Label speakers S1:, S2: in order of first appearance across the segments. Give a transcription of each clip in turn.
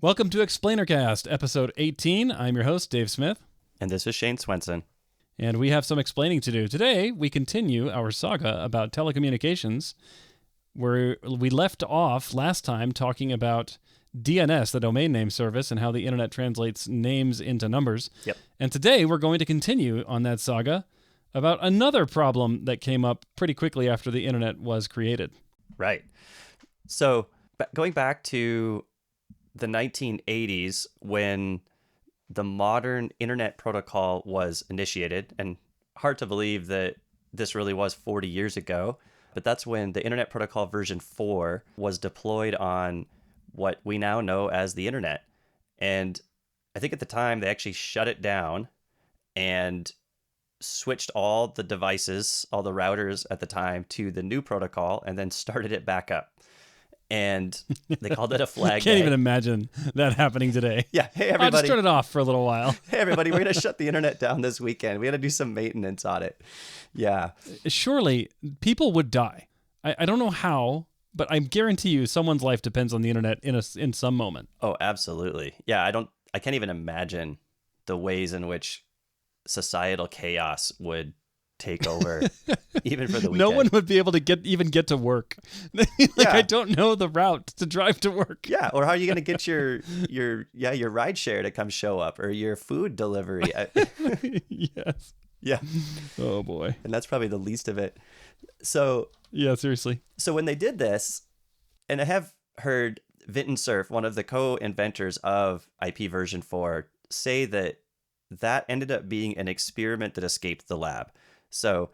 S1: Welcome to ExplainerCast, episode 18. I'm your host, Dave Smith.
S2: And this is Shane Swenson.
S1: And we have some explaining to do. Today, we continue our saga about telecommunications, where we left off last time talking about DNS, the domain name service, and how the internet translates names into numbers.
S2: Yep.
S1: And today, we're going to continue on that saga about another problem that came up pretty quickly after the internet was created.
S2: Right. So, going back to the 1980s, when the modern internet protocol was initiated, and hard to believe that this really was 40 years ago, but that's when the Internet Protocol version 4 was deployed on what we now know as the internet. And I think at the time they actually shut it down and switched all the devices, all the routers at the time, to the new protocol, and then started it back up. And they called it a flag
S1: Can't
S2: day.
S1: even imagine that happening today.
S2: Yeah. Hey,
S1: I'll just
S2: everybody.
S1: turn it off for a little while.
S2: Hey, everybody, we're going to shut the internet down this weekend. We got to do some maintenance on it. Yeah.
S1: Surely people would die. I don't know how, but I guarantee you someone's life depends on the internet in some moment.
S2: Oh, absolutely. Yeah. I can't even imagine the ways in which societal chaos would take over, even for the weekend.
S1: No one would be able to get to work. I don't know the route to drive to work.
S2: Yeah, or how are you going to get your ride share to come show up, or your food delivery?
S1: Yes.
S2: Yeah.
S1: Oh boy.
S2: And that's probably the least of it. So
S1: yeah, seriously.
S2: So when they did this, and I have heard Vinton Cerf, one of the co-inventors of IP version 4, say that ended up being an experiment that escaped the lab. So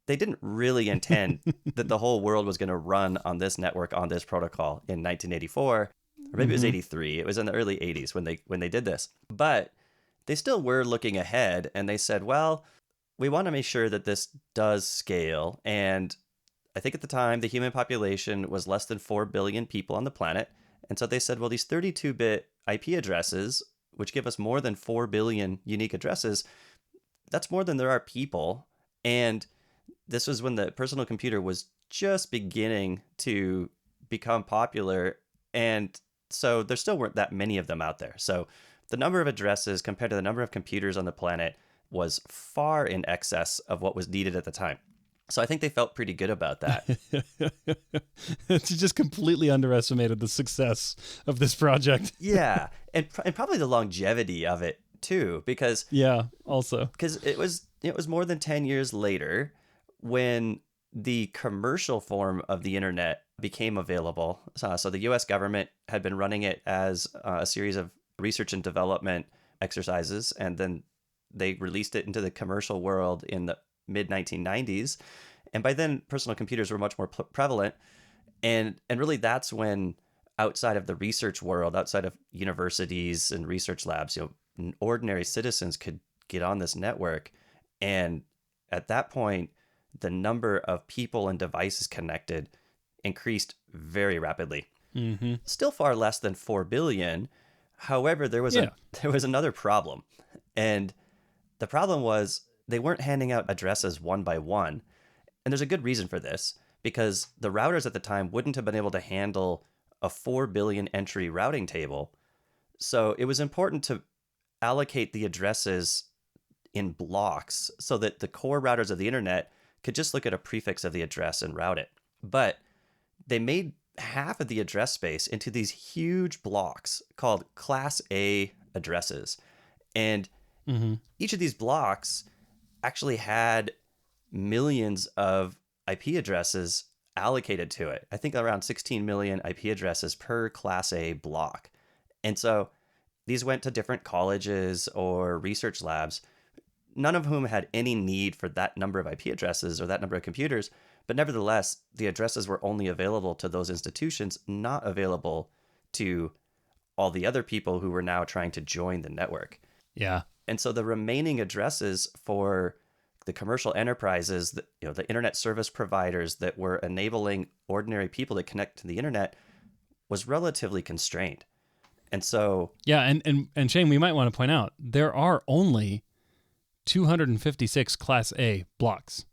S2: they didn't really intend that the whole world was going to run on this network, on this protocol in 1984, or maybe it was 83. It was in the early 80s when they did this. But they still were looking ahead, and they said, well, we want to make sure that this does scale. And I think at the time, the human population was less than 4 billion people on the planet. And so they said, well, these 32-bit IP addresses, which give us more than 4 billion unique addresses, that's more than there are people. And this was when the personal computer was just beginning to become popular. And so there still weren't that many of them out there. So the number of addresses compared to the number of computers on the planet was far in excess of what was needed at the time. So I think they felt pretty good about that.
S1: It's just completely underestimated the success of this project.
S2: Yeah. And probably the longevity of it too, because it was more than 10 years later when the commercial form of the internet became available. So the US government had been running it as a series of research and development exercises, and then they released it into the commercial world in the mid 1990s. And by then, personal computers were much more prevalent. And really, that's when, outside of the research world, outside of universities and research labs, ordinary citizens could get on this network. And at that point, the number of people and devices connected increased very rapidly.
S1: Mm-hmm.
S2: Still far less than 4 billion. However, there was another problem. And the problem was they weren't handing out addresses one by one. And there's a good reason for this, because the routers at the time wouldn't have been able to handle a 4 billion entry routing table. So it was important to allocate the addresses in blocks so that the core routers of the internet could just look at a prefix of the address and route it. But they made half of the address space into these huge blocks called Class A addresses. And each of these blocks actually had millions of IP addresses allocated to it. I think around 16 million IP addresses per Class A block. And so these went to different colleges or research labs, none of whom had any need for that number of IP addresses or that number of computers. But nevertheless, the addresses were only available to those institutions, not available to all the other people who were now trying to join the network.
S1: Yeah.
S2: And so the remaining addresses for the commercial enterprises, the internet service providers that were enabling ordinary people to connect to the internet, was relatively constrained. And so...
S1: Yeah, and Shane, we might want to point out, there are only 256 Class A blocks.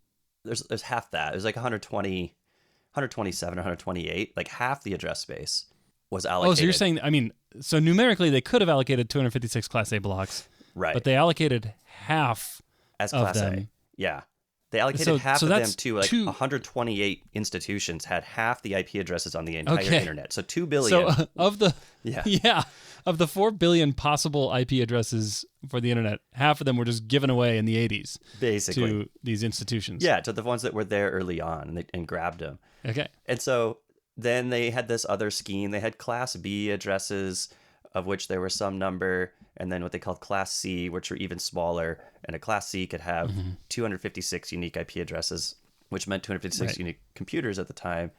S2: There's half that. There's like 120, 127, 128, like half the address space. was
S1: Oh, so you're
S2: allocated.
S1: saying, I mean, so numerically they could have allocated 256 Class A blocks,
S2: Right.
S1: but they allocated half
S2: As
S1: of
S2: Class A.
S1: them.
S2: Yeah. They allocated
S1: So
S2: half of them
S1: that's
S2: to like 128 institutions had half the IP addresses on the entire
S1: Okay.
S2: internet. So 2 billion.
S1: So of the
S2: Yeah.
S1: of the 4 billion possible IP addresses for the internet, half of them were just given away in the 80s
S2: Basically.
S1: to these institutions.
S2: Yeah, to the ones that were there early on and grabbed them.
S1: Okay.
S2: And so then they had this other scheme. They had Class B addresses, of which there were some number, and then what they called Class C, which were even smaller. And a Class C could have 256 unique IP addresses, which meant 256 unique computers at the time.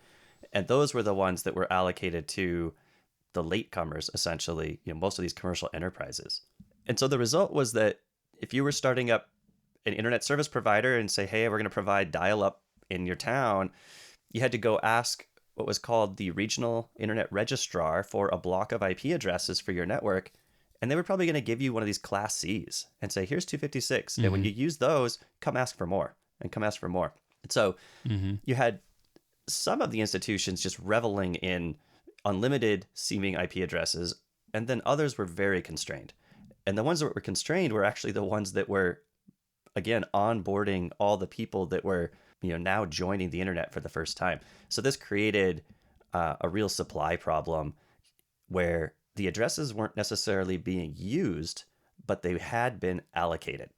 S2: And those were the ones that were allocated to the latecomers, essentially, most of these commercial enterprises. And so the result was that if you were starting up an internet service provider and say, hey, we're going to provide dial-up in your town, you had to go ask what was called the regional internet registrar for a block of IP addresses for your network. And they were probably going to give you one of these Class Cs and say, here's 256. And when you use those, come ask for more and come ask for more. And so you had some of the institutions just reveling in unlimited seeming IP addresses, and then others were very constrained. And the ones that were constrained were actually the ones that were, again, onboarding all the people that were now joining the internet for the first time. So this created a real supply problem where the addresses weren't necessarily being used, but they had been allocated.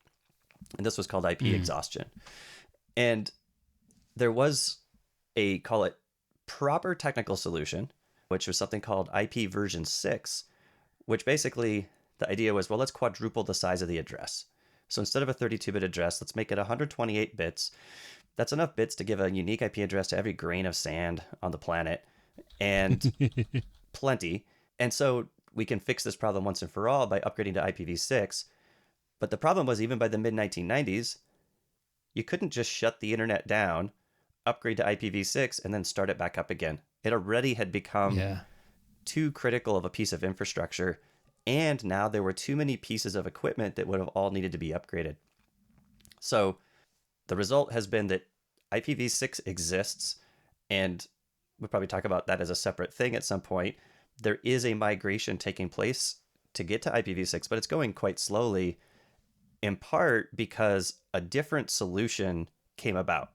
S2: And this was called IP exhaustion. And there was a, call it, proper technical solution, which was something called IP version 6, which basically the idea was, well, let's quadruple the size of the address. So instead of a 32-bit address, let's make it 128 bits. That's enough bits to give a unique IP address to every grain of sand on the planet, and plenty. And so we can fix this problem once and for all by upgrading to IPv6. But the problem was, even by the mid-1990s, you couldn't just shut the internet down, upgrade to IPv6, and then start it back up again. It already had become too critical of a piece of infrastructure, and now there were too many pieces of equipment that would have all needed to be upgraded. So the result has been that IPv6 exists, and we'll probably talk about that as a separate thing at some point. There is a migration taking place to get to IPv6, but it's going quite slowly, in part because a different solution came about.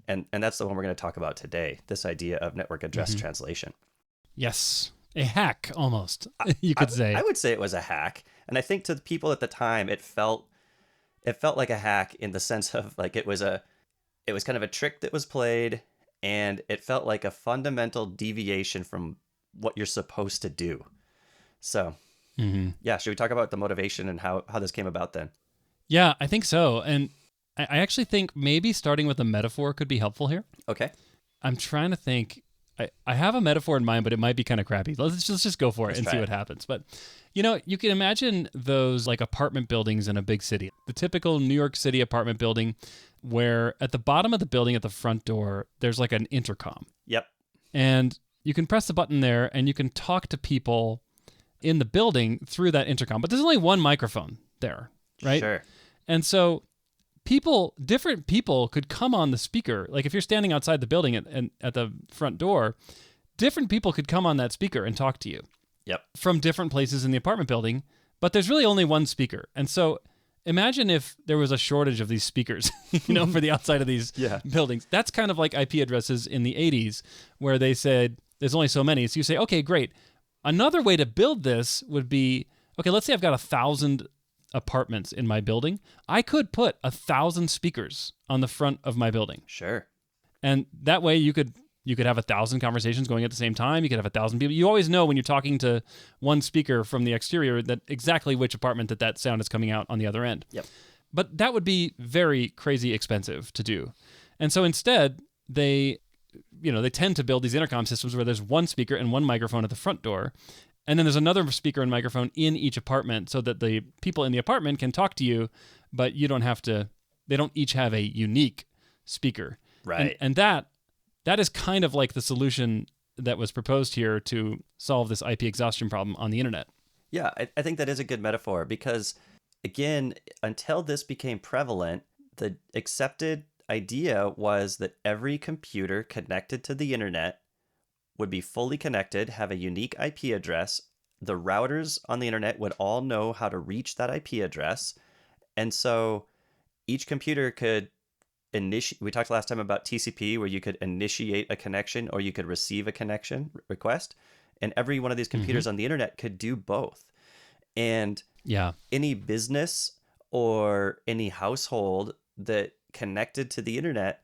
S2: And that's the one we're going to talk about today, this idea of network address translation.
S1: Yes. A hack, almost, you could say.
S2: I would say it was a hack. And I think to the people at the time, it felt like a hack in the sense of like it was kind of a trick that was played, and it felt like a fundamental deviation from what you're supposed to do. So, yeah, should we talk about the motivation and how this came about then?
S1: Yeah, I think so. And I actually think maybe starting with a metaphor could be helpful here.
S2: Okay.
S1: I'm trying to think. I have a metaphor in mind, but it might be kind of crappy. Let's just go for it and see what happens. But, you can imagine those like apartment buildings in a big city. The typical New York City apartment building where at the bottom of the building at the front door, there's like an intercom.
S2: Yep.
S1: And you can press the button there and you can talk to people in the building through that intercom. But there's only one microphone there, right?
S2: Sure.
S1: And so different people could come on the speaker. Like if you're standing outside the building at the front door, different people could come on that speaker and talk to you.
S2: Yep.
S1: From different places in the apartment building, but there's really only one speaker. And so imagine if there was a shortage of these speakers, for the outside of these buildings. That's kind of like IP addresses in the 80s where they said there's only so many. So you say, okay, great. Another way to build this would be, okay, let's say I've got 1,000 apartments in my building. I could put 1,000 speakers on the front of my building.
S2: Sure.
S1: And that way you could have 1,000 conversations going at the same time. You could have 1,000 people. You always know when you're talking to one speaker from the exterior that exactly which apartment that sound is coming out on the other end.
S2: Yep.
S1: But that would be very crazy expensive to do. And so instead, they tend to build these intercom systems where there's one speaker and one microphone at the front door. And then there's another speaker and microphone in each apartment so that the people in the apartment can talk to you, but they don't each have a unique speaker.
S2: Right.
S1: And that is kind of like the solution that was proposed here to solve this IP exhaustion problem on the internet.
S2: Yeah, I think that is a good metaphor because, again, until this became prevalent, the accepted idea was that every computer connected to the internet would be fully connected, have a unique IP address. The routers on the internet would all know how to reach that IP address. And so each computer could initiate. We talked last time about TCP, where you could initiate a connection or you could receive a connection request. And every one of these computers on the internet could do both. And any business or any household that connected to the internet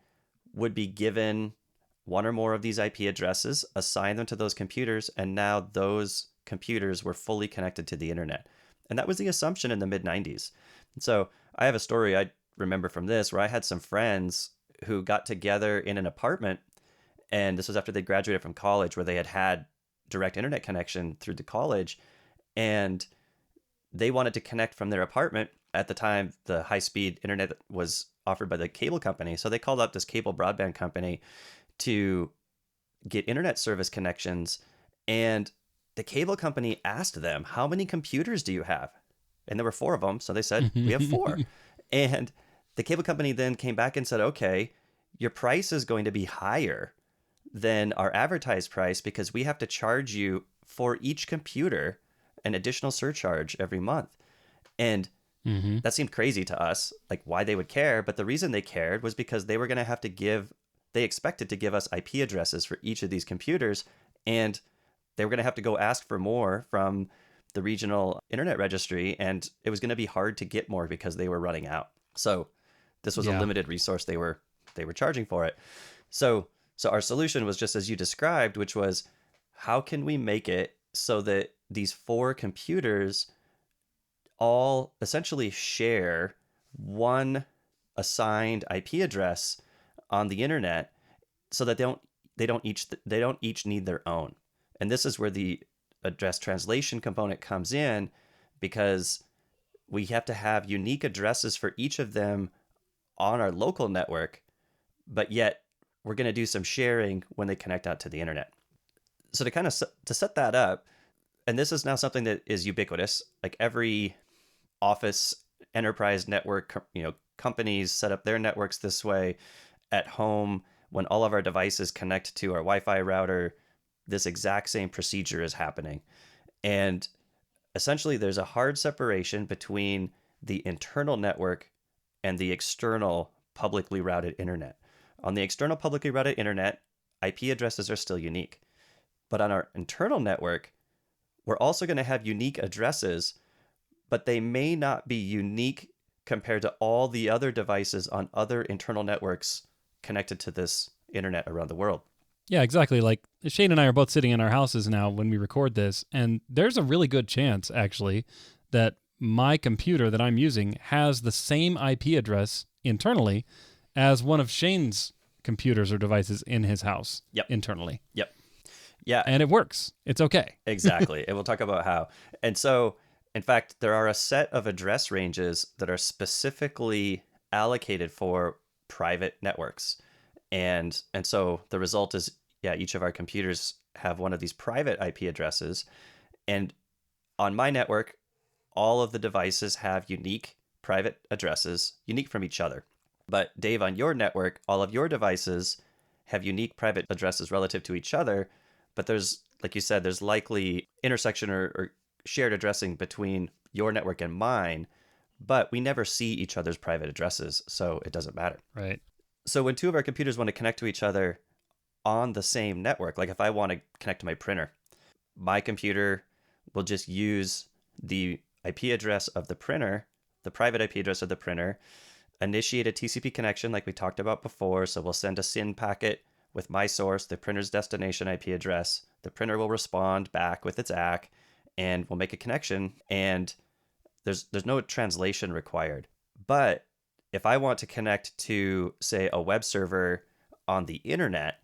S2: would be given one or more of these IP addresses, assign them to those computers, and now those computers were fully connected to the internet. And that was the assumption in the mid-90s. So I have a story I remember from this where I had some friends who got together in an apartment, and this was after they graduated from college, where they had direct internet connection through the college, and they wanted to connect from their apartment. At the time, the high-speed internet was offered by the cable company, so they called up this cable broadband company to get internet service connections, and the cable company asked them, how many computers do you have? And there were 4 of them, so they said, we have 4. And the cable company then came back and said, okay, your price is going to be higher than our advertised price because we have to charge you for each computer an additional surcharge every month. And that seemed crazy to us, like why they would care. But the reason they cared was because they were going to have to they expected to give us IP addresses for each of these computers. And they were going to have to go ask for more from the regional internet registry. And it was going to be hard to get more because they were running out. So this was a limited resource they were charging for it. So our solution was just as you described, which was, how can we make it so that these 4 computers all essentially share one assigned IP address on the internet, so that they don't each need their own. And this is where the address translation component comes in, because we have to have unique addresses for each of them on our local network, but yet we're going to do some sharing when they connect out to the internet. So to set that up, and this is now something that is ubiquitous, like every office enterprise network, companies set up their networks this way. At home, when all of our devices connect to our Wi-Fi router, this exact same procedure is happening. And essentially, there's a hard separation between the internal network and the external publicly routed internet. On the external publicly routed internet, IP addresses are still unique. But on our internal network, we're also going to have unique addresses, but they may not be unique compared to all the other devices on other internal networks connected to this internet around the world.
S1: Yeah, exactly. Like Shane and I are both sitting in our houses now when we record this, and there's a really good chance, actually, that my computer that I'm using has the same IP address internally as one of Shane's computers or devices in his house internally.
S2: Yep. Yeah.
S1: And it works. It's okay.
S2: Exactly. And we'll talk about how. And so, in fact, there are a set of address ranges that are specifically allocated for private networks. And so the result is, each of our computers have one of these private IP addresses. And on my network, all of the devices have unique private addresses, unique from each other. But Dave, on your network, all of your devices have unique private addresses relative to each other. But there's, like you said, there's likely intersection or shared addressing between your network and mine, but we never see each other's private addresses, so it doesn't matter.
S1: Right.
S2: So when 2 of our computers want to connect to each other on the same network, like if I want to connect to my printer, my computer will just use the IP address of the printer, the private IP address of the printer, initiate a TCP connection like we talked about before. So we'll send a SYN packet with my source, the printer's destination IP address. The printer will respond back with its ACK, and we'll make a connection, and there's no translation required. But if I want to connect to, say, a web server on the internet,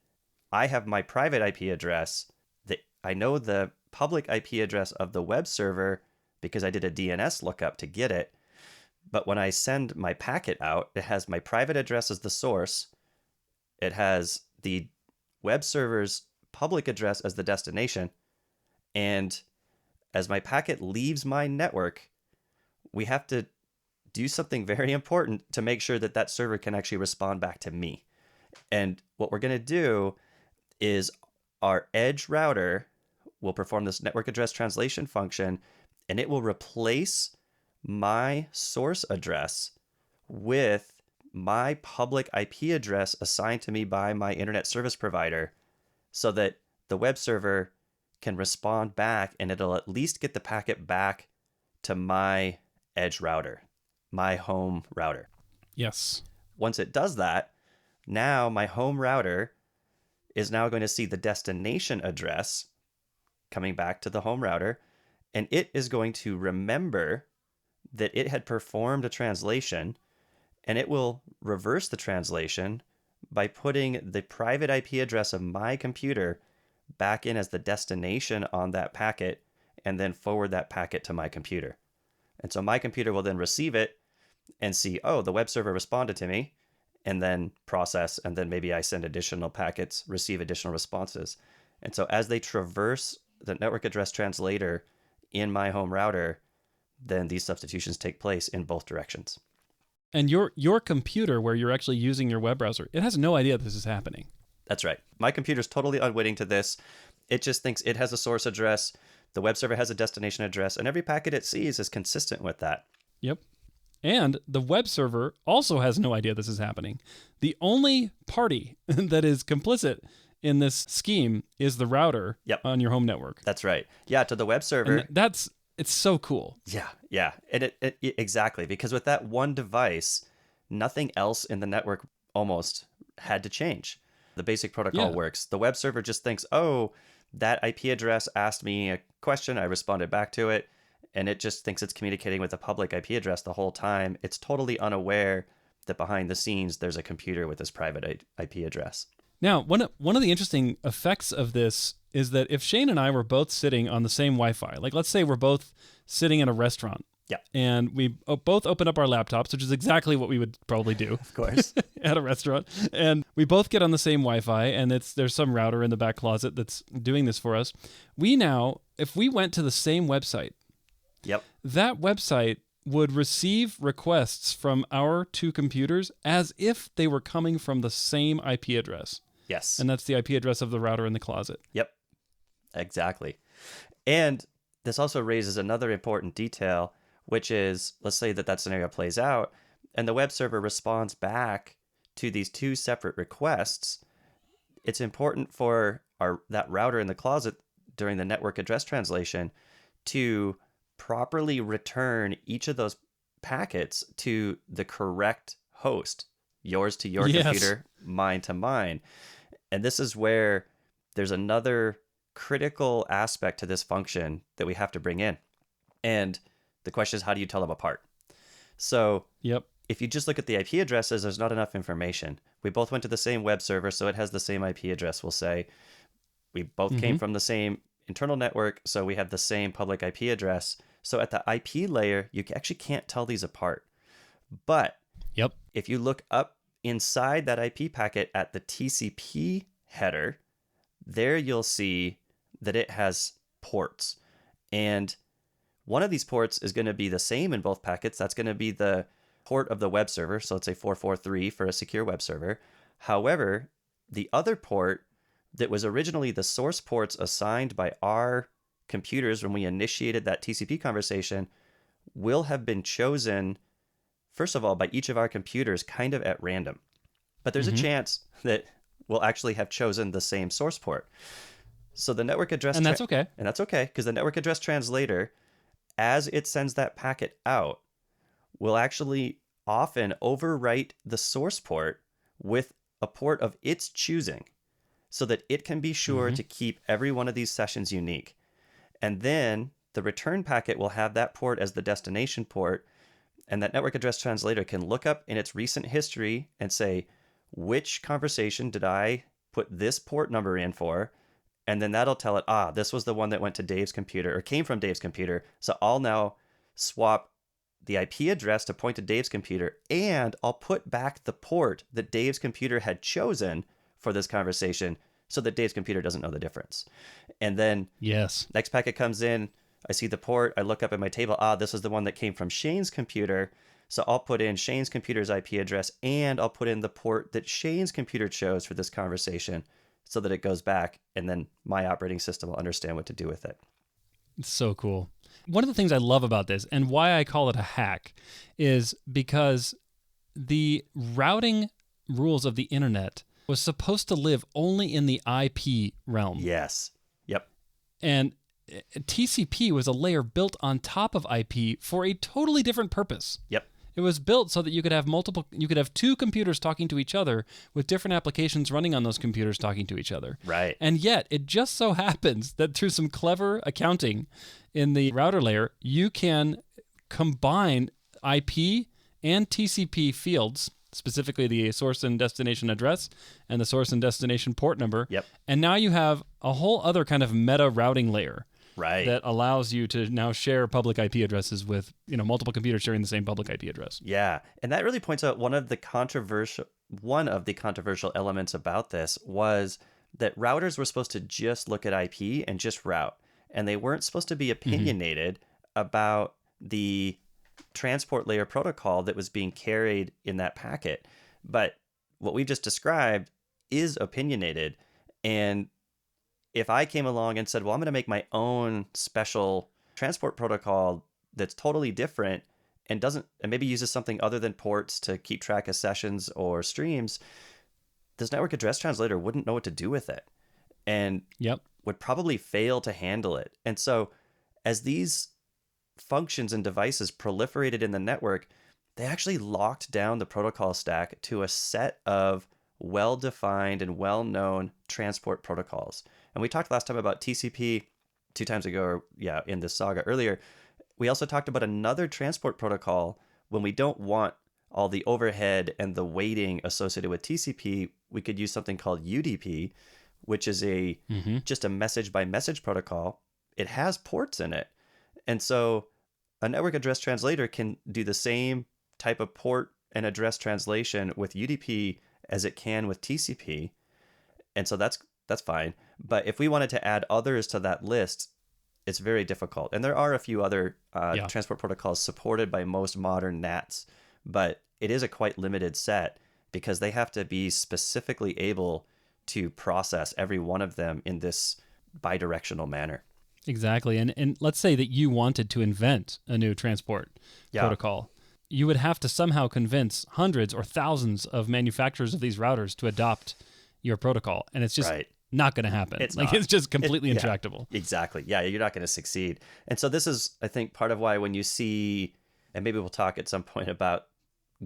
S2: I have my private IP address. I know the public IP address of the web server because I did a DNS lookup to get it. But when I send my packet out, it has my private address as the source. It has the web server's public address as the destination. And as my packet leaves my network, we have to do something very important to make sure that that server can actually respond back to me. And what we're going to do is our edge router will perform this network address translation function, and it will replace my source address with my public IP address assigned to me by my internet service provider, so that the web server can respond back and it'll at least get the packet back to my edge router, my home router.
S1: Yes.
S2: Once it does that, now my home router is now going to see the destination address coming back to the home router, and it is going to remember that it had performed a translation, and it will reverse the translation by putting the private IP address of my computer back in as the destination on that packet, and then forward that packet to my computer. And so my computer will then receive it and see, oh, the web server responded to me, and then process, and then maybe I send additional packets, receive additional responses. And so as they traverse the network address translator in my home router, then these substitutions take place in both directions.
S1: And your computer, where you're actually using your web browser, it has no idea this is happening.
S2: That's right. My computer's totally unwitting to this. It just thinks it has a source address, the web server has a destination address, and every packet it sees is consistent with that.
S1: Yep. And the web server also has no idea this is happening. The only party that is complicit in this scheme is the router on your home network.
S2: That's right. Yeah, to the web server.
S1: And it's so cool.
S2: Yeah. And it exactly, because with that one device, nothing else in the network almost had to change. The basic protocol works. The web server just thinks, oh, that IP address asked me a question, I responded back to it, and it just thinks it's communicating with a public IP address the whole time. It's totally unaware that behind the scenes there's a computer with this private IP address.
S1: Now, one of the interesting effects of this is that if Shane and I were both sitting on the same Wi-Fi, like let's say we're both sitting in a restaurant, and we both open up our laptops, which is exactly what we would probably do,
S2: of course,
S1: at a restaurant, and we both get on the same Wi-Fi, and there's some router in the back closet that's doing this for us. We now, if we went to the same website, that website would receive requests from our two computers as if they were coming from the same IP address.
S2: Yes.
S1: And that's the IP address of the router in the closet.
S2: Yep, exactly. And this also raises another important detail, which is, let's say that scenario plays out and the web server responds back to these two separate requests. It's important for that router in the closet during the network address translation to properly return each of those packets to the correct host, yours to your computer, mine to mine. And this is where there's another critical aspect to this function that we have to bring in. And the question is, how do you tell them apart? So if you just look at the IP addresses, there's not enough information. We both went to the same web server, so it has the same IP address, we'll say. We both came from the same internal network, so we have the same public IP address. So at the IP layer, you actually can't tell these apart. But if you look up inside that IP packet at the TCP header, there you'll see that it has ports. And one of these ports is going to be the same in both packets. That's going to be the port of the web server. So let's say 443 for a secure web server. However, the other port that was originally the source ports assigned by our computers when we initiated that TCP conversation will have been chosen, first of all, by each of our computers kind of at random. But there's a chance that we'll actually have chosen the same source port. So the network address...
S1: And that's okay.
S2: And that's okay, because the network address translator, as it sends that packet out, will actually often overwrite the source port with a port of its choosing so that it can be sure to keep every one of these sessions unique. And then the return packet will have that port as the destination port, and that network address translator can look up in its recent history and say, which conversation did I put this port number in for? And then that'll tell it, this was the one that went to Dave's computer or came from Dave's computer. So I'll now swap the IP address to point to Dave's computer, and I'll put back the port that Dave's computer had chosen for this conversation so that Dave's computer doesn't know the difference. And then next packet comes in, I see the port, I look up at my table, this is the one that came from Shane's computer. So I'll put in Shane's computer's IP address, and I'll put in the port that Shane's computer chose for this conversation so that it goes back and then my operating system will understand what to do with it.
S1: It's so cool. One of the things I love about this and why I call it a hack is because the routing rules of the internet was supposed to live only in the IP realm.
S2: Yes. Yep.
S1: And TCP was a layer built on top of IP for a totally different purpose.
S2: Yep.
S1: It was built so that you could have two computers talking to each other with different applications running on those computers talking to each other.
S2: Right.
S1: And yet, it just so happens that through some clever accounting in the router layer, you can combine IP and TCP fields, specifically the source and destination address and the source and destination port number.
S2: Yep.
S1: And now you have a whole other kind of meta routing layer.
S2: Right.
S1: That allows you to now share public IP addresses with, multiple computers sharing the same public IP address.
S2: Yeah. And that really points out one of the controversial elements about this was that routers were supposed to just look at IP and just route. And they weren't supposed to be opinionated about the transport layer protocol that was being carried in that packet. But what we've just described is opinionated. And if I came along and said, well, I'm going to make my own special transport protocol that's totally different and maybe uses something other than ports to keep track of sessions or streams, this network address translator wouldn't know what to do with it and would probably fail to handle it. And so as these functions and devices proliferated in the network, they actually locked down the protocol stack to a set of well-defined and well-known transport protocols. And we talked last time about TCP 2 times ago, or in this saga earlier. We also talked about another transport protocol when we don't want all the overhead and the weighting associated with TCP. We could use something called UDP, which is just a message by message protocol. It has ports in it. And so a network address translator can do the same type of port and address translation with UDP as it can with TCP. And so that's fine. But if we wanted to add others to that list, it's very difficult. And there are a few other transport protocols supported by most modern NATs, but it is a quite limited set because they have to be specifically able to process every one of them in this bidirectional manner.
S1: Exactly. And let's say that you wanted to invent a new transport protocol. You would have to somehow convince hundreds or thousands of manufacturers of these routers to adopt your protocol. And it's just not going to happen. It's just completely intractable.
S2: Exactly. Yeah, you're not going to succeed. And so this is, I think, part of why when you see, and maybe we'll talk at some point about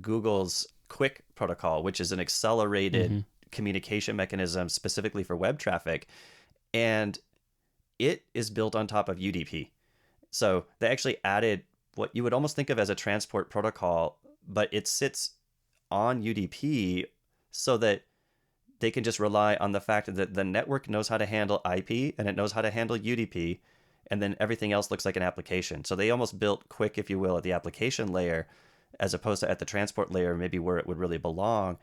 S2: Google's Quick protocol, which is an accelerated communication mechanism specifically for web traffic. And it is built on top of UDP. So they actually added what you would almost think of as a transport protocol, but it sits on UDP so that they can just rely on the fact that the network knows how to handle IP and it knows how to handle UDP, and then everything else looks like an application. So they almost built Quick, if you will, at the application layer as opposed to at the transport layer, maybe where it would really belong,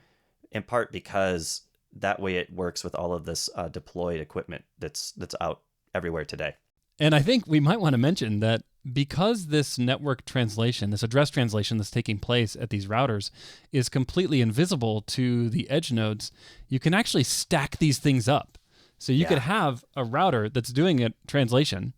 S2: in part because that way it works with all of this deployed equipment that's out everywhere today.
S1: And I think we might want to mention that because this network translation, this address translation that's taking place at these routers is completely invisible to the edge nodes, you can actually stack these things up. So you could have a router that's doing a translation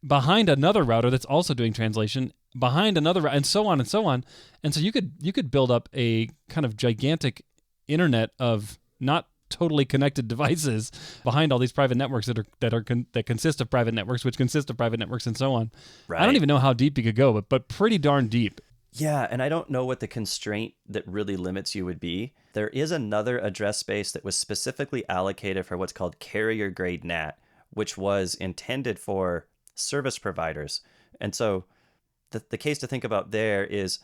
S1: behind another router that's also doing translation behind another, and so on and so on. And so you could build up a kind of gigantic internet of not totally connected devices behind all these private networks that consist of private networks, which consist of private networks, and so on. Right. I don't even know how deep you could go, but pretty darn deep.
S2: Yeah, and I don't know what the constraint that really limits you would be. There is another address space that was specifically allocated for what's called carrier grade NAT, which was intended for service providers. And so the case to think about there is,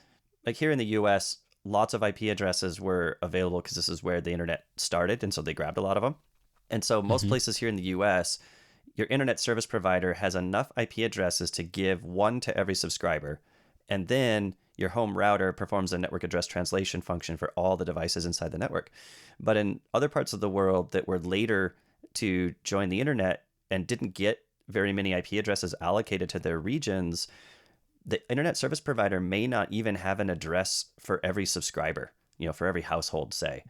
S2: like here in the US, lots of IP addresses were available because this is where the internet started, and so they grabbed a lot of them. And so most places here in the US, your internet service provider has enough IP addresses to give one to every subscriber, and then your home router performs a network address translation function for all the devices inside the network. But in other parts of the world that were later to join the internet and didn't get very many IP addresses allocated to their regions, the internet service provider may not even have an address for every subscriber, for every household, say.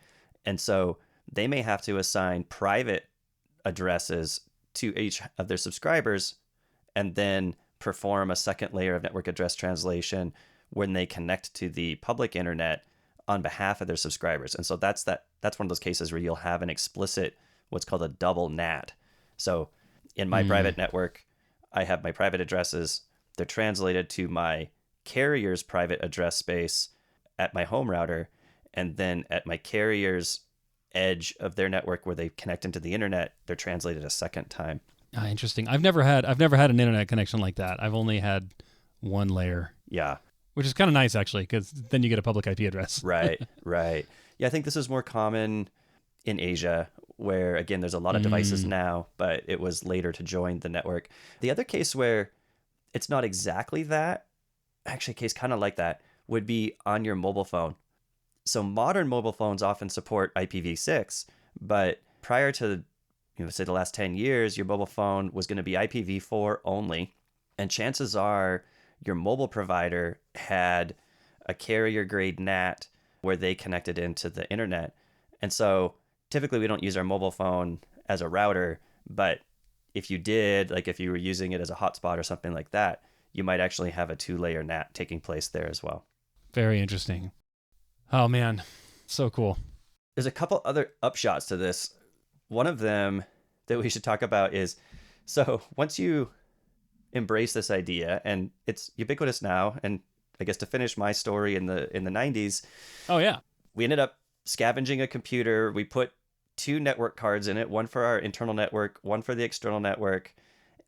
S2: And so they may have to assign private addresses to each of their subscribers and then perform a second layer of network address translation when they connect to the public internet on behalf of their subscribers. And so that's one of those cases where you'll have an explicit what's called a double NAT. So in my private network, I have my private addresses. They're translated to my carrier's private address space at my home router, and then at my carrier's edge of their network where they connect into the internet, they're translated a second time.
S1: Interesting. I've never had an internet connection like that. I've only had one layer.
S2: Yeah.
S1: Which is kind of nice, actually, because then you get a public IP address.
S2: Right. Yeah, I think this is more common in Asia, where, again, there's a lot of devices now, but it was later to join the network. The other case where it's not exactly that, actually a case kind of like that, would be on your mobile phone. So modern mobile phones often support IPv6, but prior to, say the last 10 years, your mobile phone was going to be IPv4 only. And chances are your mobile provider had a carrier grade NAT where they connected into the internet. And so typically we don't use our mobile phone as a router, but if you did, like if you were using it as a hotspot or something like that, you might actually have a 2-layer NAT taking place there as well.
S1: Very interesting. Oh man, so cool.
S2: There's a couple other upshots to this. One of them that we should talk about is, so once you embrace this idea, and it's ubiquitous now, and I guess to finish my story in the 90s,
S1: oh yeah,
S2: we ended up scavenging a computer. We put 2 network cards in it, one for our internal network, one for the external network.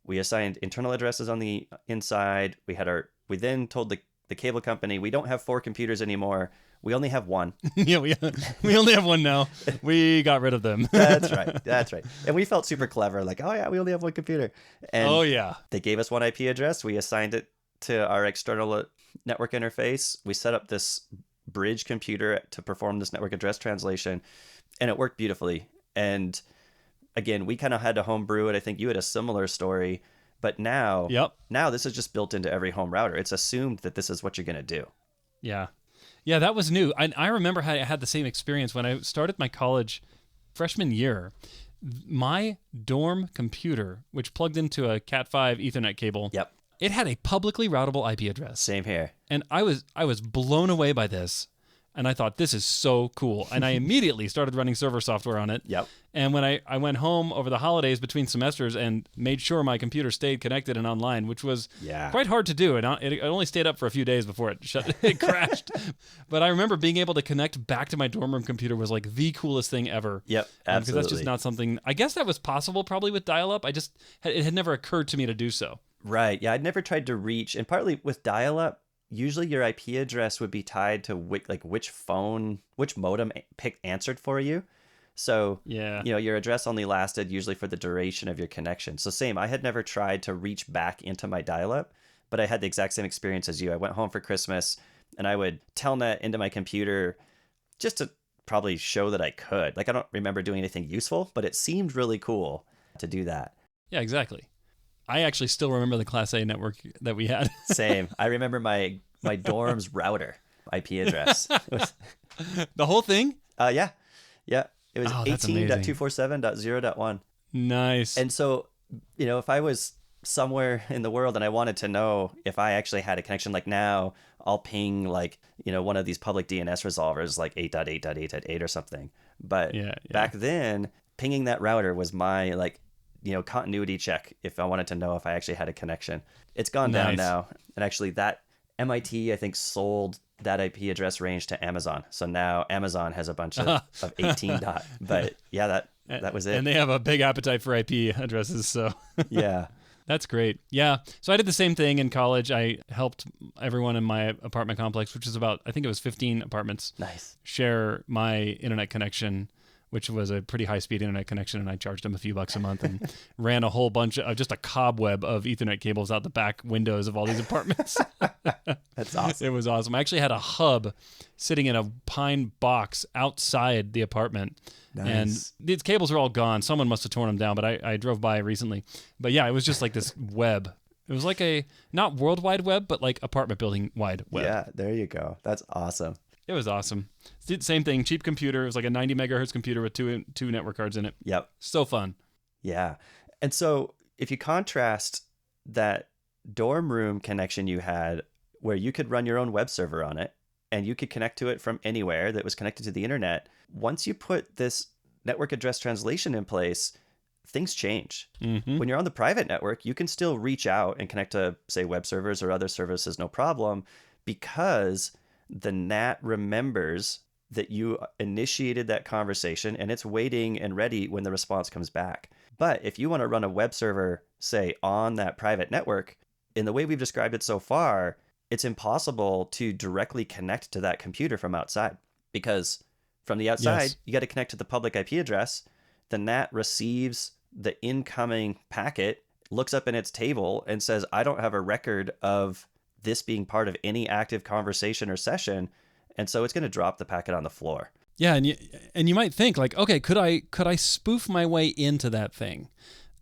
S2: We assigned internal addresses on the inside. We then told the cable company, we don't have 4 computers anymore. We only have 1.
S1: Yeah, we only have 1 now. We got rid of them.
S2: That's right. And we felt super clever, like, oh yeah, we only have 1 computer. And
S1: oh yeah.
S2: They gave us 1 IP address. We assigned it to our external network interface. We set up this bridge computer to perform this network address translation, and it worked beautifully. And again, we kind of had to homebrew it. I think you had a similar story, but now this is just built into every home router. It's assumed that this is what you're going to do.
S1: Yeah, that was new. I remember I had the same experience when I started my college freshman year. My dorm computer, which plugged into a Cat5 Ethernet cable, it had a publicly routable IP address.
S2: Same here.
S1: And I was blown away by this. And I thought, this is so cool. And I immediately started running server software on it.
S2: Yep.
S1: And when I went home over the holidays between semesters and made sure my computer stayed connected and online, which was quite hard to do. And it only stayed up for a few days before it crashed. But I remember being able to connect back to my dorm room computer was like the coolest thing ever.
S2: Yep, absolutely.
S1: Because that's just not something, I guess that was possible probably with dial-up. it had never occurred to me to do so.
S2: Right. Yeah, I'd never tried to reach, and partly with dial-up, usually your IP address would be tied to which modem answered for you. So, your address only lasted usually for the duration of your connection. So same, I had never tried to reach back into my dial-up, but I had the exact same experience as you. I went home for Christmas and I would telnet into my computer just to probably show that I could. Like, I don't remember doing anything useful, but it seemed really cool to do that.
S1: Yeah, exactly. I actually still remember the Class A network that we had.
S2: Same. I remember my dorm's router IP address.
S1: The whole thing?
S2: Yeah. It was 18.247.0.1.
S1: Nice.
S2: And so, if I was somewhere in the world and I wanted to know if I actually had a connection, like now I'll ping one of these public DNS resolvers like 8.8.8.8 or something. But back then, pinging that router was my continuity check if I wanted to know if I actually had a connection. It's gone down now. And actually that MIT, I think, sold that IP address range to Amazon. So now Amazon has a bunch of 18 dot. But yeah, that was it.
S1: And they have a big appetite for IP addresses. So
S2: yeah.
S1: That's great. Yeah. So I did the same thing in college. I helped everyone in my apartment complex, which is I think it was 15 apartments, share my internet connection, which was a pretty high-speed internet connection, and I charged them a few bucks a month and ran a whole bunch of just a cobweb of Ethernet cables out the back windows of all these apartments.
S2: That's awesome.
S1: It was awesome. I actually had a hub sitting in a pine box outside the apartment, and these cables are all gone. Someone must have torn them down, but I drove by recently. But yeah, it was just like this web. It was like not World Wide Web, but like apartment building wide web.
S2: Yeah, there you go. That's awesome.
S1: It was awesome. Same thing, cheap computer. It was like a 90 megahertz computer with two network cards in it.
S2: Yep.
S1: So fun.
S2: Yeah. And so if you contrast that dorm room connection you had where you could run your own web server on it and you could connect to it from anywhere that was connected to the internet, once you put this network address translation in place, things change.
S1: Mm-hmm.
S2: When you're on the private network, you can still reach out and connect to, say, web servers or other services, no problem, because the NAT remembers that you initiated that conversation and it's waiting and ready when the response comes back. But if you want to run a web server, say, on that private network, in the way we've described it so far, it's impossible to directly connect to that computer from outside, because from the outside,
S1: Yes.
S2: you got to connect to the public IP address. The NAT receives the incoming packet, looks up in its table and says, I don't have a record of this being part of any active conversation or session. And so it's going to drop the packet on the floor.
S1: Yeah, and you might think like, okay, could I spoof my way into that thing?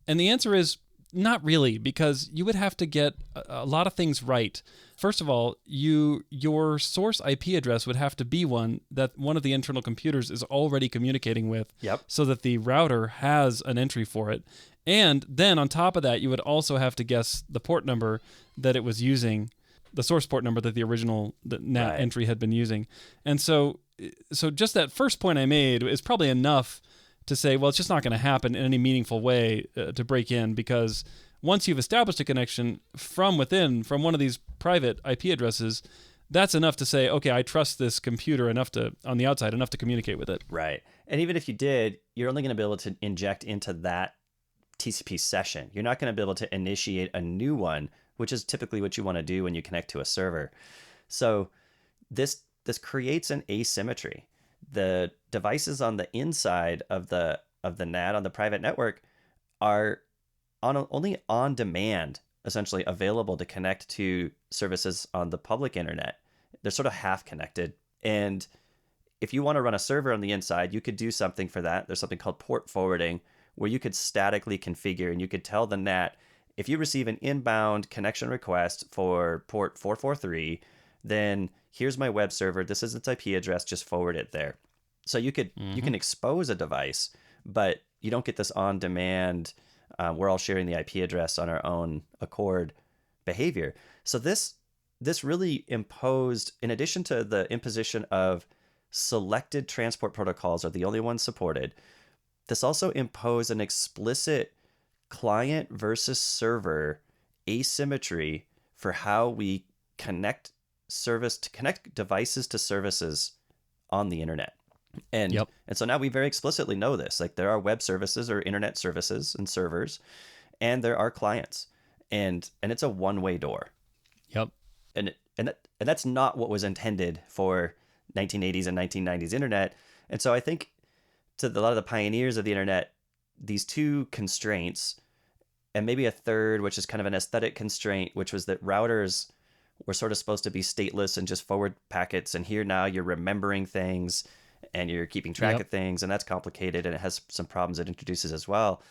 S1: And the answer is not really, because you would have to get a lot of things right. First of all, your source IP address would have to be one that one of the internal computers is already communicating with,
S2: Yep.
S1: so that the router has an entry for it. And then on top of that, you would also have to guess the port number that it was using, the source port number that the NAT
S2: Right.
S1: entry had been using. And so just that first point I made is probably enough to say, well, it's just not going to happen in any meaningful way to break in, because once you've established a connection from within, from one of these private IP addresses, that's enough to say, okay, I trust this computer enough on the outside, enough to communicate with it.
S2: Right. And even if you did, you're only going to be able to inject into that TCP session. You're not going to be able to initiate a new one, which is typically what you want to do when you connect to a server. So this creates an asymmetry. The devices on the inside of the NAT on the private network are only on demand, essentially available to connect to services on the public internet. They're sort of half connected. And if you want to run a server on the inside, you could do something for that. There's something called port forwarding, where you could statically configure and you could tell the NAT, if you receive an inbound connection request for port 443, then here's my web server. This is its IP address. Just forward it there. So you can expose a device, but you don't get this on demand. We're all sharing the IP address on our own accord behavior. So this really imposed, in addition to the imposition of selected transport protocols are the only ones supported, this also imposed an explicit client versus server asymmetry for how we connect devices to services on the internet. And
S1: Yep.
S2: and so now we very explicitly know this. Like, there are web services or internet services and servers, and there are clients, and it's a one-way door.
S1: Yep.
S2: And that's not what was intended for 1980s and 1990s internet. And so I think to a lot of the pioneers of the internet, these two constraints, and maybe a third, which is kind of an aesthetic constraint, which was that routers were sort of supposed to be stateless and just forward packets. And here now you're remembering things and you're keeping track of things, and that's complicated, and it has some problems it introduces as well.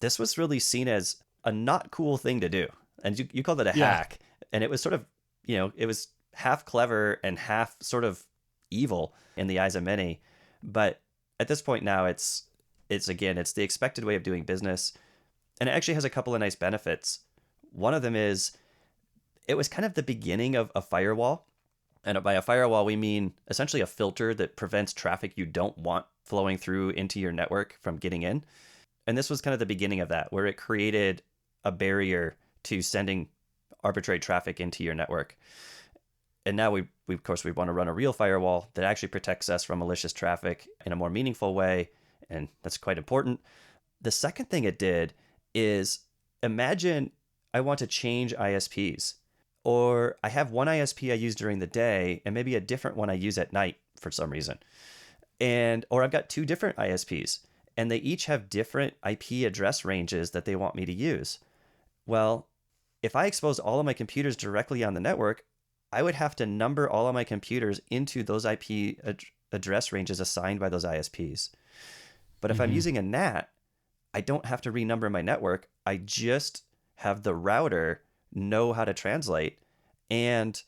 S2: This was really seen as a not cool thing to do. And you called it a hack. And it was sort of, it was half clever and half sort of evil in the eyes of many. But at this point now, it's the expected way of doing business. And it actually has a couple of nice benefits. One of them is it was kind of the beginning of a firewall. And by a firewall, we mean essentially a filter that prevents traffic you don't want flowing through into your network from getting in. And this was kind of the beginning of that, where it created a barrier to sending arbitrary traffic into your network. And now we of course want to run a real firewall that actually protects us from malicious traffic in a more meaningful way. And that's quite important. The second thing it did is, imagine I want to change ISPs. Or I have one ISP I use during the day and maybe a different one I use at night for some reason. Or I've got two different ISPs and they each have different IP address ranges that they want me to use. Well, if I expose all of my computers directly on the network, I would have to number all of my computers into those IP address ranges assigned by those ISPs. But if I'm using a NAT, I don't have to renumber my network. I just have the router know how to translate, and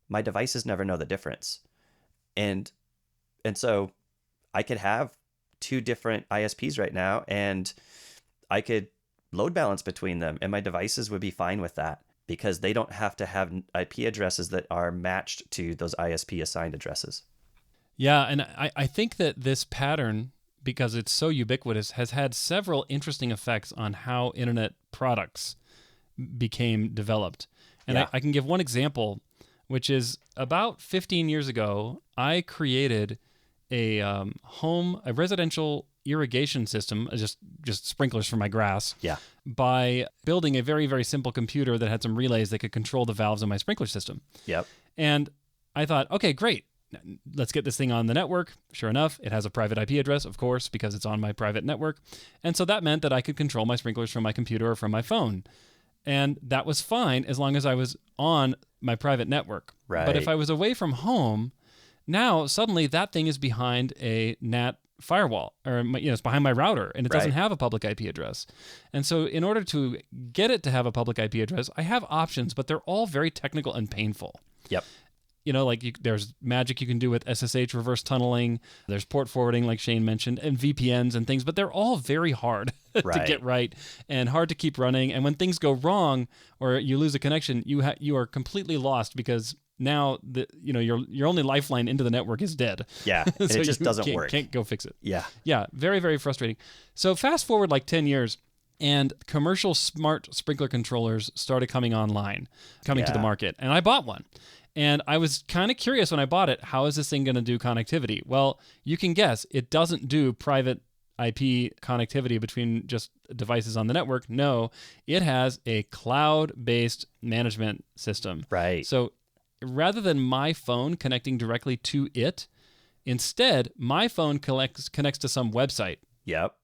S2: my devices never know the difference. And so I could have two different ISPs right now, and I could load balance between them, and my devices would be fine with that because they don't have to have IP addresses that are matched to those ISP assigned addresses.
S1: Yeah, and I think that this pattern, because it's so ubiquitous, has had several interesting effects on how internet products became developed. And
S2: Yeah.
S1: I can give one example, which is about 15 years ago, I created a residential irrigation system, just sprinklers for my grass,
S2: Yeah.
S1: by building a very, very simple computer that had some relays that could control the valves in my sprinkler system.
S2: Yep.
S1: And I thought, okay, great. Let's get this thing on the network. Sure enough, it has a private IP address, of course, because it's on my private network. And so that meant that I could control my sprinklers from my computer or from my phone. And that was fine as long as I was on my private network.
S2: Right.
S1: But if I was away from home, now suddenly that thing is behind a NAT firewall, or it's behind my router, and it doesn't have a public IP address. And so in order to get it to have a public IP address, I have options, but they're all very technical and painful.
S2: Yep.
S1: There's magic you can do with SSH reverse tunneling. There's port forwarding, like Shane mentioned, and VPNs and things, but they're all very hard to get right and hard to keep running. And when things go wrong or you lose a connection, you are completely lost because now your only lifeline into the network is dead.
S2: Yeah, and
S1: so
S2: it just doesn't work.
S1: Can't go fix it.
S2: Yeah.
S1: Yeah, very, very frustrating. So fast forward like 10 years, and commercial smart sprinkler controllers started coming to the market, and I bought one. And I was kind of curious when I bought it, how is this thing going to do connectivity? Well, you can guess. It doesn't do private IP connectivity between just devices on the network. No, it has a cloud-based management system.
S2: Right.
S1: So rather than my phone connecting directly to it, instead, my phone connects to some website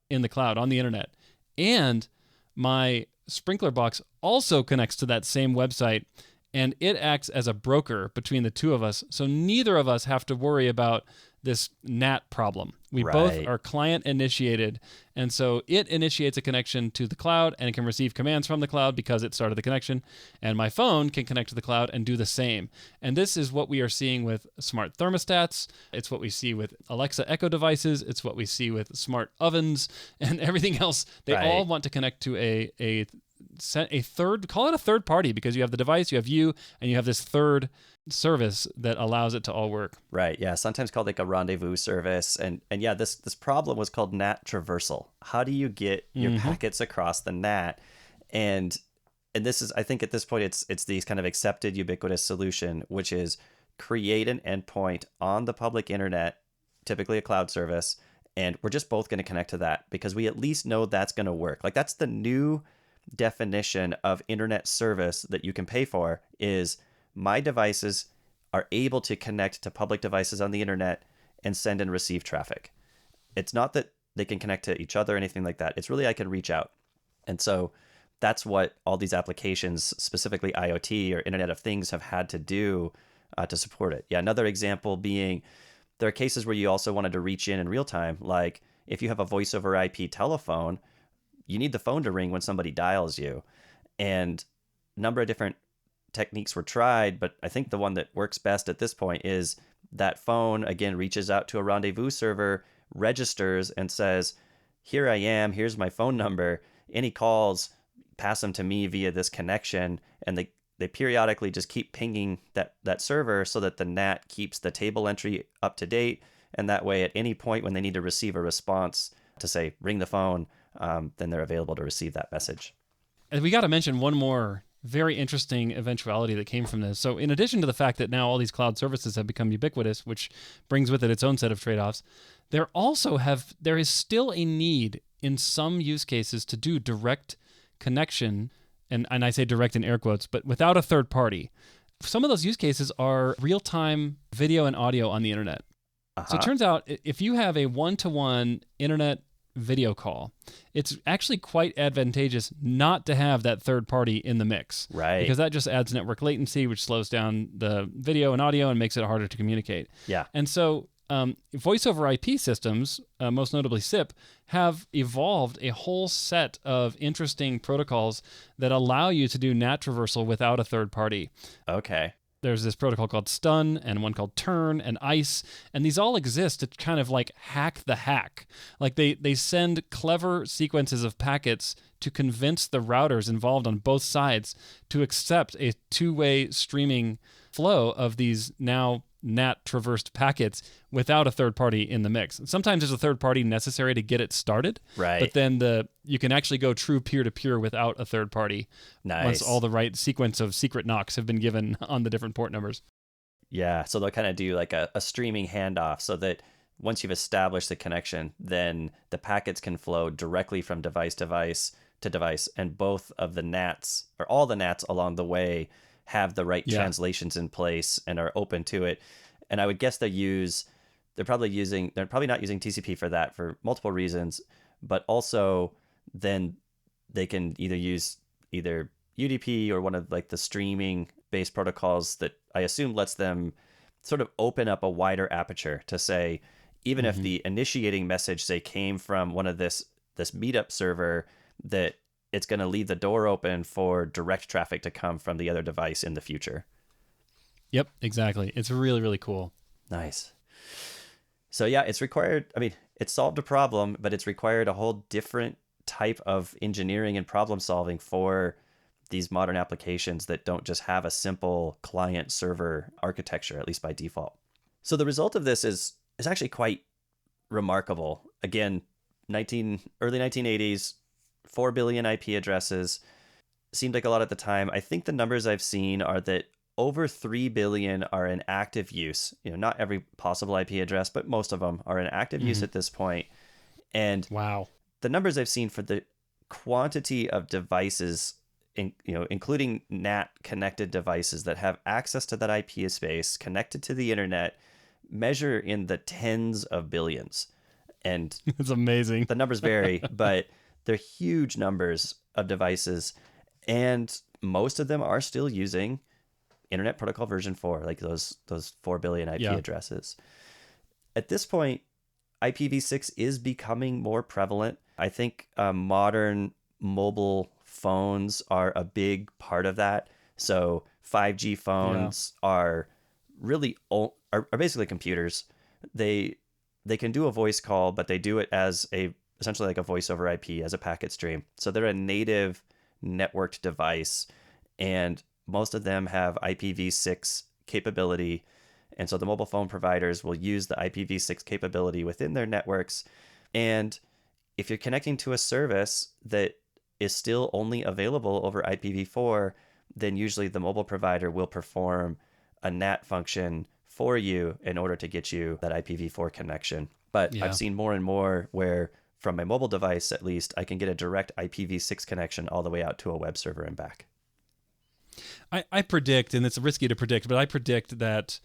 S1: in the cloud on the internet. And my sprinkler box also connects to that same website, and it acts as a broker between the two of us. So neither of us have to worry about this NAT problem. We both are client initiated. And so it initiates a connection to the cloud and it can receive commands from the cloud because it started the connection. And my phone can connect to the cloud and do the same. And this is what we are seeing with smart thermostats. It's what we see with Alexa Echo devices. It's what we see with smart ovens and everything else. They all want to connect to a third, call it a third party, because you have the device, you have you, and you have this third service that allows it to all work.
S2: Right. Yeah. Sometimes called like a rendezvous service. And yeah, this problem was called NAT traversal. How do you get your packets across the NAT? And this is, I think at this point, it's these kind of accepted ubiquitous solution, which is create an endpoint on the public internet, typically a cloud service. And we're just both going to connect to that because we at least know that's going to work. Like that's the new definition of internet service that you can pay for, is my devices are able to connect to public devices on the internet and send and receive traffic. It's not that they can connect to each other or anything like that. It's really I can reach out. And so that's what all these applications, specifically IoT or Internet of Things, have had to do to support it. Yeah, another example being there are cases where you also wanted to reach in real time. Like if you have a voice over IP telephone, you need the phone to ring when somebody dials you. And a number of different techniques were tried, but I think the one that works best at this point is that phone, again, reaches out to a rendezvous server, registers, and says, here I am, here's my phone number. Any calls, pass them to me via this connection. And they periodically just keep pinging that server so that the NAT keeps the table entry up to date. And that way, at any point when they need to receive a response to say, ring the phone, then they're available to receive that message.
S1: And we got to mention one more very interesting eventuality that came from this. So in addition to the fact that now all these cloud services have become ubiquitous, which brings with it its own set of trade-offs, there is still a need in some use cases to do direct connection, and I say direct in air quotes, but without a third party. Some of those use cases are real-time video and audio on the internet. So it turns out if you have a one-to-one internet video call, it's actually quite advantageous not to have that third party in the mix.
S2: Right.
S1: Because that just adds network latency, which slows down the video and audio and makes it harder to communicate.
S2: Yeah.
S1: And so voice over IP systems, most notably SIP, have evolved a whole set of interesting protocols that allow you to do NAT traversal without a third party.
S2: Okay.
S1: There's this protocol called stun and one called turn and ice, and these all exist to kind of like hack the hack. Like they send clever sequences of packets to convince the routers involved on both sides to accept a two-way streaming flow of these now NAT traversed packets without a third party in the mix. Sometimes there's a third party necessary to get it started,
S2: right?
S1: But then you can actually go true peer-to-peer without a third party.
S2: Nice.
S1: Once all the right sequence of secret knocks have been given on the different port numbers.
S2: Yeah, so they'll kind of do like a streaming handoff so that once you've established the connection, then the packets can flow directly from device to device, and both of the NATs, or all the NATs along the way, have the right translations in place and are open to it. And I would guess they're probably not using TCP for that for multiple reasons, but also then they can either use either UDP or one of like the streaming based protocols that I assume lets them sort of open up a wider aperture to say, even if the initiating message, say, came from one of this meetup server, that it's going to leave the door open for direct traffic to come from the other device in the future.
S1: Yep, exactly. It's really, really cool.
S2: Nice. So yeah, it's solved a problem, but it's required a whole different type of engineering and problem solving for these modern applications that don't just have a simple client server architecture, at least by default. So the result of this is actually quite remarkable. Again, early 1980s, 4 billion IP addresses. Seemed like a lot at the time. I think the numbers I've seen are that over 3 billion are in active use. Not every possible IP address, but most of them are in active use at this point. And
S1: wow,
S2: the numbers I've seen for the quantity of devices, including NAT connected devices that have access to that IP space connected to the internet, measure in the tens of billions. And
S1: it's amazing.
S2: The numbers vary, but they're huge numbers of devices, and most of them are still using Internet Protocol version 4, like those 4 billion IP addresses. At this point, IPv6 is becoming more prevalent. I think modern mobile phones are a big part of that. So 5G phones are really are basically computers. They can do a voice call, but they do it as essentially like a voice over IP, as a packet stream. So they're a native networked device, and most of them have IPv6 capability. And so the mobile phone providers will use the IPv6 capability within their networks. And if you're connecting to a service that is still only available over IPv4, then usually the mobile provider will perform a NAT function for you in order to get you that IPv4 connection. But I've seen more and more where, from my mobile device at least, I can get a direct IPv6 connection all the way out to a web server and back.
S1: I predict, and it's risky to predict, but I predict that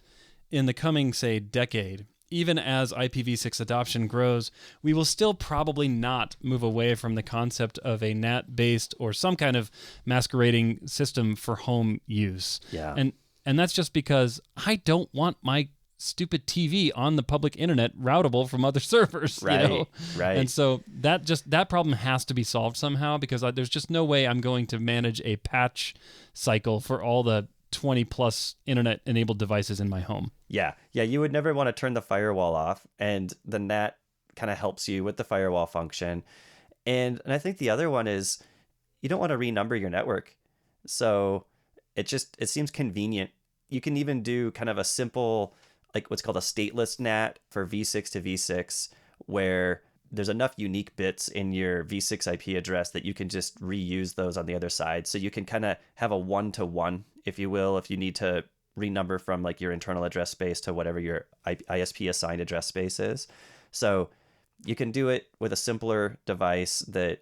S1: in the coming, say, decade, even as IPv6 adoption grows, we will still probably not move away from the concept of a NAT-based or some kind of masquerading system for home use.
S2: Yeah.
S1: And that's just because I don't want my stupid TV on the public internet routable from other servers.
S2: Right.
S1: And so that problem has to be solved somehow, because there's just no way I'm going to manage a patch cycle for all the 20 plus internet enabled devices in my home.
S2: Yeah, you would never want to turn the firewall off, and the NAT kind of helps you with the firewall function. And I think the other one is you don't want to renumber your network. So it seems convenient. You can even do kind of a simple, like what's called a stateless NAT for v6 to v6, where there's enough unique bits in your v6 IP address that you can just reuse those on the other side. So you can kind of have a one-to-one, if you will, if you need to renumber from like your internal address space to whatever your ISP assigned address space is. So you can do it with a simpler device that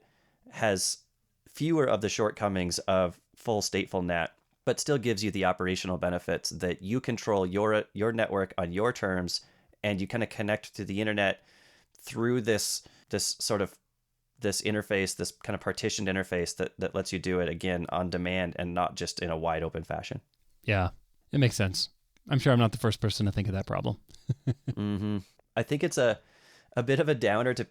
S2: has fewer of the shortcomings of full stateful NAT, but still gives you the operational benefits that you control your network on your terms, and you kind of connect to the internet through this interface, this kind of partitioned interface that lets you do it again on demand and not just in a wide open fashion.
S1: Yeah, it makes sense. I'm sure I'm not the first person to think of that problem.
S2: Mm-hmm. I think it's a a bit of a downer to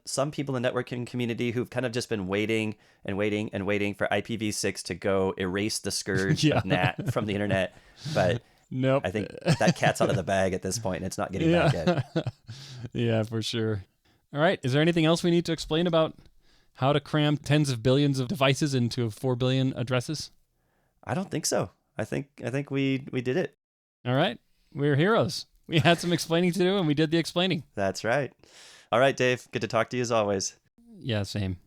S2: some people in the networking community who've kind of just been waiting and waiting and waiting for IPv6 to go erase the scourge
S1: Yeah.
S2: of NAT from the internet. But
S1: Nope.
S2: I think that cat's out of the bag at this point, and it's not getting back yet.
S1: Yeah, for sure. All right. Is there anything else we need to explain about how to cram tens of billions of devices into 4 billion addresses?
S2: I don't think so. I think we did it.
S1: All right. We're heroes. We had some explaining to do, and we did the explaining.
S2: That's right. All right, Dave. Good to talk to you as always.
S1: Yeah, same.